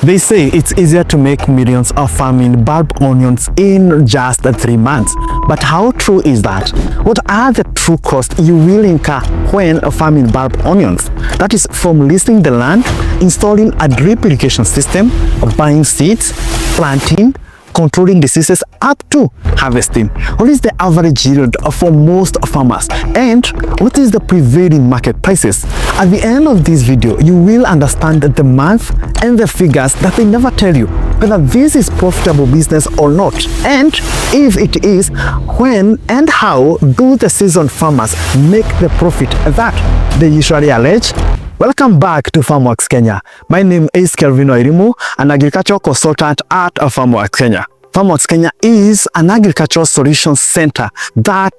They say it's easier to make millions of farming bulb onions in just 3 months. But how true is that? What are the true costs you will incur when farming bulb onions? That is from leasing the land, installing a drip irrigation system, buying seeds, planting, controlling diseases up to harvesting. What is the average yield for most farmers, and what is the prevailing market prices? At the end of this video, you will understand the math and the figures that they never tell you, whether this is profitable business or not, and if it is, when and how do the seasoned farmers make the profit that they usually allege. Welcome back to FarmWorks Kenya. My name is Kelvin Wairimu, an agricultural consultant at FarmWorks Kenya. FarmWorks Kenya is an agricultural solutions center that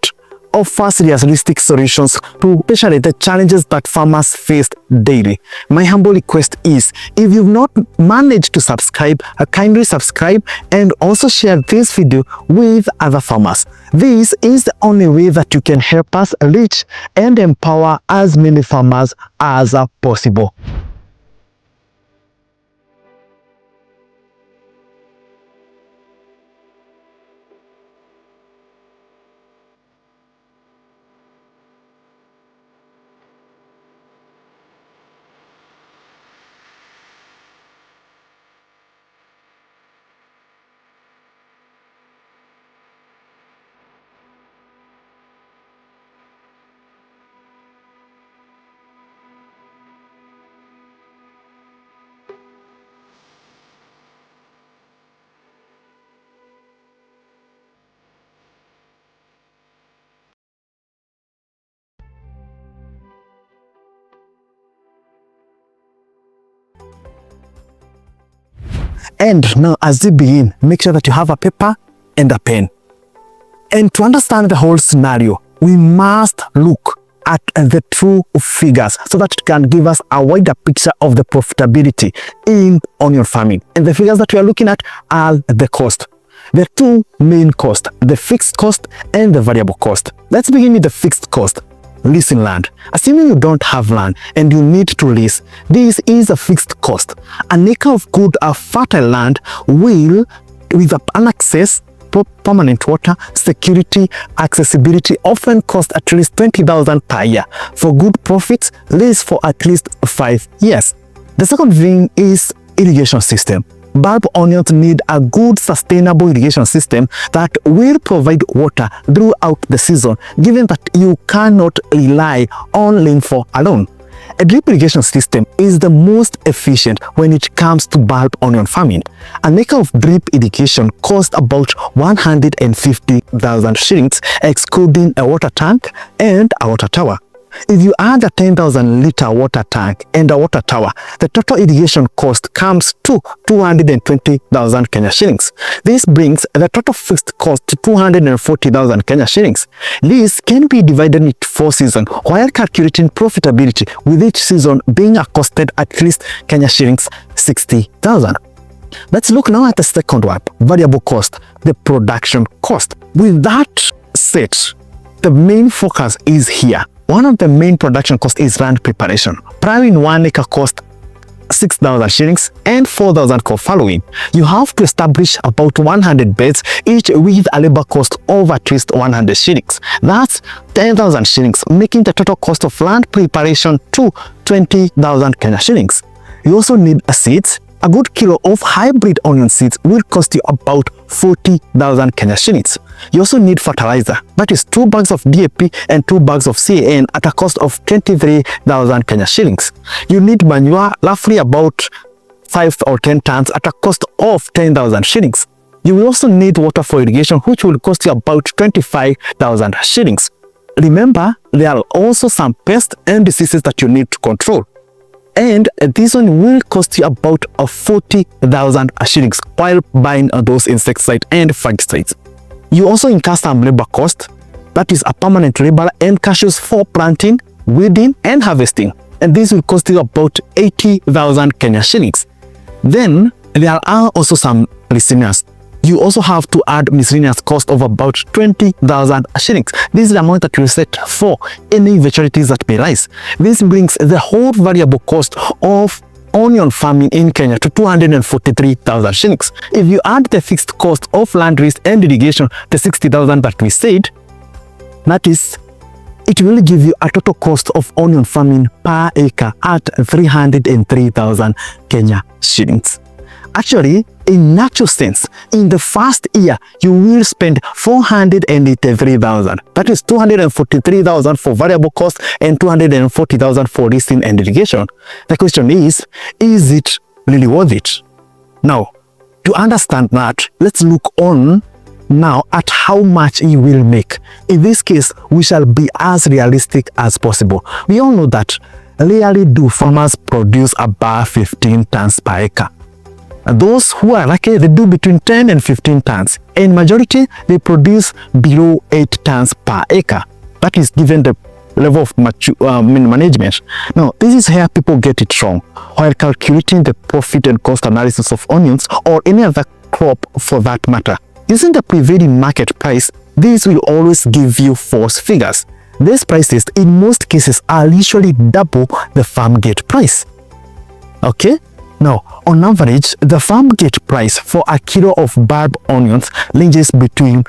offers realistic solutions to especially the challenges that farmers face daily. My humble request is, if you've not managed to subscribe, kindly subscribe and also share this video with other farmers. This is the only way that you can help us reach and empower as many farmers as possible. And now, as we begin, make sure that you have a paper and a pen. And to understand the whole scenario, we must look at the true figures so that it can give us a wider picture of the profitability in onion farming. And the figures that we are looking at are the cost. The two main costs, the fixed cost and the variable cost. Let's begin with the fixed cost. Leasing land. Assuming you don't have land and you need to lease, this is a fixed cost. An acre of good fertile land will, with an access, permanent water, security, accessibility, often cost at least 20,000 per year. For good profits, lease for at least 5 years. The second thing is irrigation system. Bulb onions need a good sustainable irrigation system that will provide water throughout the season, given that you cannot rely on rainfall alone. A drip irrigation system is the most efficient when it comes to bulb onion farming. An acre of drip irrigation costs about 150,000 shillings, excluding a water tank and a water tower. If you add a 10,000 liter water tank and a water tower, the total irrigation cost comes to 220,000 Kenya shillings. This brings the total fixed cost to 240,000 Kenya shillings. This can be divided into 4 seasons while calculating profitability, with each season being costed at least Kenya shillings 60,000. Let's look now at the second one, variable cost, the production cost. With that said, the main focus is here. One of the main production costs is land preparation. Plowing 1 acre costs 6,000 shillings and 4,000 for following. You have to establish about 100 beds, each with a labor cost of at least 100 shillings. That's 10,000 shillings, making the total cost of land preparation to 20,000 Kenya shillings. You also need seeds. A good kilo of hybrid onion seeds will cost you about 40,000 Kenya shillings. You also need fertilizer, that is 2 bags of DAP and 2 bags of CAN at a cost of 23,000 Kenya shillings. You need manure, roughly about 5 or 10 tons at a cost of 10,000 shillings. You will also need water for irrigation, which will cost you about 25,000 shillings. Remember, there are also some pests and diseases that you need to control. And this one will cost you about 40,000 shillings while buying those insecticides and fungicides. You also incur some labor cost, that is a permanent labor and cashews for planting, weeding and harvesting. And this will cost you about 80,000 Kenya shillings. Then there are also some listeners. You also have to add miscellaneous cost of about 20,000 shillings. This is the amount that you set for any eventualities that may rise. This brings the whole variable cost of onion farming in Kenya to 243,000 shillings. If you add the fixed cost of land risk and irrigation, the 60,000 that we said, that is, it will give you a total cost of onion farming per acre at 303,000 Kenya shillings. Actually, in natural sense, in the first year, you will spend 483,000. That is 243,000 for variable cost and 240,000 for leasing and irrigation. The question is it really worth it? Now, to understand that, let's look on now at how much you will make. In this case, we shall be as realistic as possible. We all know that rarely do farmers produce above 15 tons per acre. Those who are lucky, they do between 10 and 15 tons. In majority, they produce below 8 tons per acre. That is given the level of management. Now, this is where people get it wrong. While calculating the profit and cost analysis of onions or any other crop for that matter, using the prevailing market price, this will always give you false figures. These prices, in most cases, are usually double the farm gate price. Okay? Now, on average, the farm gate price for a kilo of bulb onions ranges between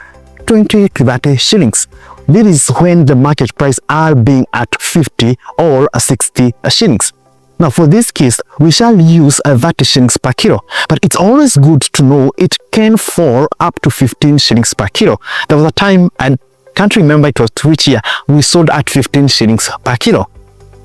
20 to 30 shillings. This is when the market price are being at 50 or 60 shillings. Now, for this case, we shall use 30 shillings per kilo, but it's always good to know it can fall up to 15 shillings per kilo. There was a time, I can't remember it was which year, we sold at 15 shillings per kilo.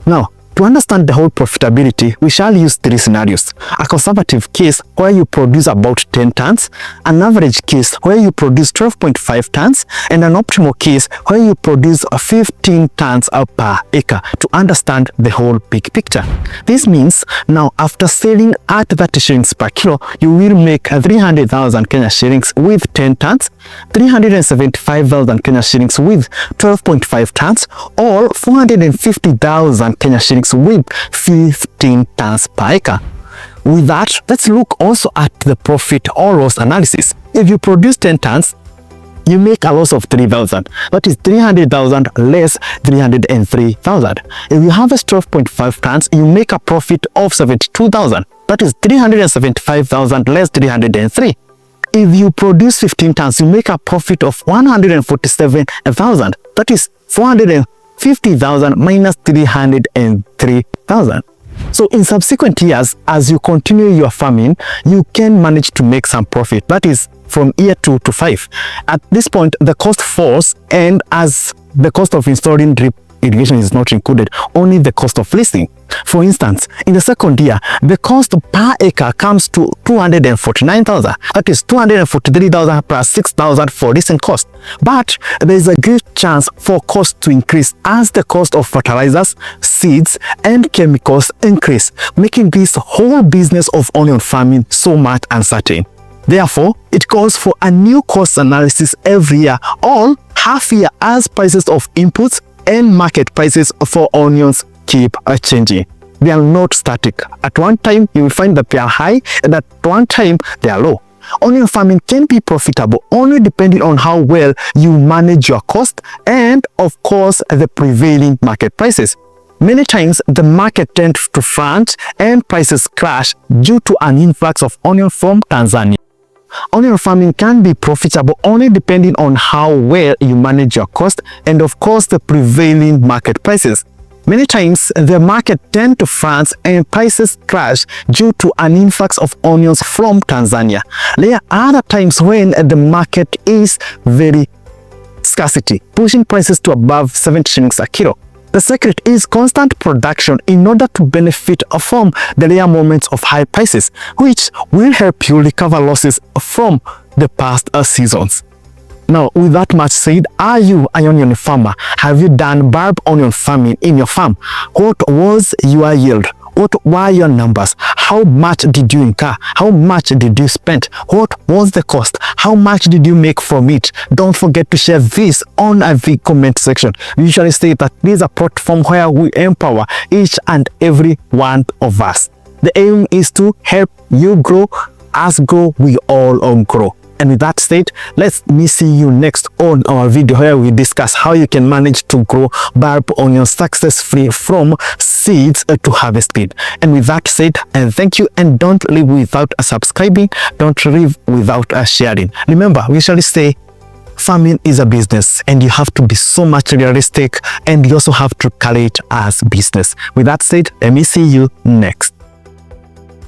Now, to understand the whole profitability, we shall use three scenarios. A conservative case where you produce about 10 tons, an average case where you produce 12.5 tons, and an optimal case where you produce 15 tons per acre to understand the whole big picture. This means now after selling at 30 shillings per kilo, you will make 300,000 Kenya shillings with 10 tons, 375,000 Kenya shillings with 12.5 tons, or 450,000 Kenya shillings with 15 tons per acre. With that, let's look also at the profit or loss analysis. If you produce 10 tons, you make a loss of 3,000. That is 300,000 less 303,000. If you harvest 12.5 tons, you make a profit of 72,000. That is 375,000 less 303. If you produce 15 tons, you make a profit of 147,000. That is 450,000 minus 303,000. So in subsequent years, as you continue your farming, you can manage to make some profit. That is from year 2 to 5. At this point, the cost falls, and as the cost of installing drip irrigation is not included, only the cost of leasing. For instance, in the second year, the cost per acre comes to 249,000. That is 243,000 plus 6,000 for leasing cost. But there is a great chance for cost to increase as the cost of fertilizers, seeds, and chemicals increase, making this whole business of onion farming so much uncertain. Therefore, it calls for a new cost analysis every year or half year as prices of inputs and market prices for onions keep changing. They are not static. At one time, you will find that they are high, and at one time, they are low. Onion farming can be profitable only depending on how well you manage your cost and, of course, the prevailing market prices. Many times, the market tends to front and prices crash due to an influx of onion from Tanzania. Onion farming can be profitable only depending on how well you manage your cost and, of course, the prevailing market prices. Many times, the market tends to front and prices crash due to an influx of onions from Tanzania. There are other times when the market is very scarcity, pushing prices to above 70 shillings a kilo. The secret is constant production in order to benefit from the rare moments of high prices, which will help you recover losses from the past seasons. Now, with that much said, are you an onion farmer? Have you done bulb onion farming in your farm? What was your yield? What were your numbers? How much did you incur? How much did you spend? What was the cost? How much did you make from it? Don't forget to share this on the comment section. We usually say that this is a platform where we empower each and every one of us. The aim is to help you grow. As grow, we all grow. And with that said, let me see you next on our video where we discuss how you can manage to grow bulb onions successfully from seeds to harvest speed. And with that said, and thank you, and don't leave without subscribing, don't leave without sharing. Remember, we usually say farming is a business, and you have to be so much realistic, and you also have to carry it as business. With that said, let me see you next.